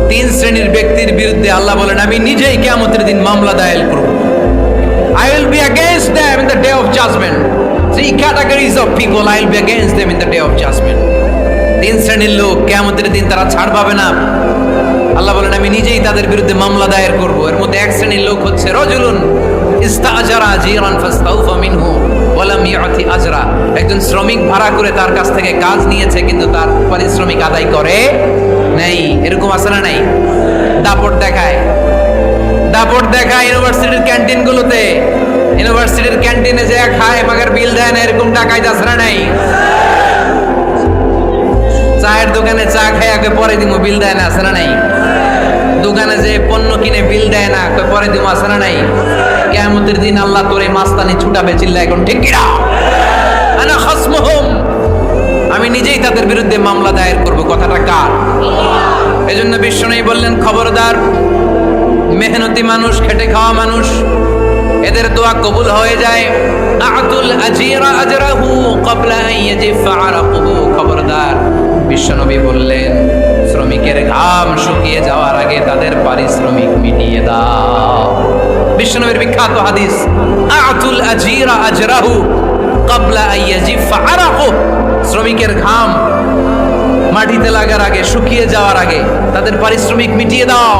তিন শ্রেণীর ব্যক্তির বিরুদ্ধে আল্লাহ বলেন আমি নিজেই কিয়ামতের দিন মামলা দায়ের করব। I will be against them in the day of judgment. Three categories of people I will be against them in the day of judgment. তিন শ্রেণীর লোক কিয়ামতের দিন তারা ছাড় পাবে না। আল্লাহ বলেন আমি নিজেই তাদের বিরুদ্ধে মামলা দায়ের করব। এর মধ্যে এক শ্রেণীর লোক হচ্ছে রাজুলুন ইস্তাজারা জিরান ফাস্তাউফা মিনহু ওয়া লাম ইয়াতি আজরা। একজন শ্রমিক ভাড়া করে তার কাছ থেকে কাজ নিয়েছে কিন্তু তার পারিশ্রমিক আদায় করে নাই। এরকম আছে না নাই? দাপট দেখায় ইউনিভার্সিটির ক্যান্টিনগুলোতে। ইউনিভার্সিটির ক্যান্টিনে যে খায় মাগার বিল দেয় না, এরকম টাকায় আছে না নাই? চায়ের দোকানে চা খায় আগে পরে দিমু, বিল দেয় না, আছে না নাই? দোকানে যে পণ্য কিনে বিল দেয় না, পরে দিমু, আছে না নাই? কিয়ামতের দিন আল্লাহ তোরে মাস্তানি ছুটাবে, চিল্লা এখন ঠিক কিনা? আনা খাসমুহুম, আমি নিজেই তাদের বিরুদ্ধে মামলা দায়ের করব। কথাটা কার? এজন্য বিশ্বনবী বললেন খবরদার, মেহনতি মানুষ, খেটে খাওয়া মানুষ, এদের দোয়া কবুল হয়ে যায়। আতুল আজিরা আজরাহু ক্বাবলা আন ইয়াজিফা আরাকুহু। খবরদার, বিশ্বনবী বললেন শ্রমিকের ঘাম শুকিয়ে যাওয়ার আগে তাদের পারিশ্রমিক মিটিয়ে দাও। বিশ্বনবীর বিখ্যাত হাদিস, আতুল আজিরা আজরাহু ক্বাবলা আন ইয়াজিফা আরাকুহু। শ্রমিকের ঘাম মাটিতে লাগার আগে, শুকিয়ে যাওয়ার আগে তাদের পারিশ্রমিক মিটিয়ে দাও।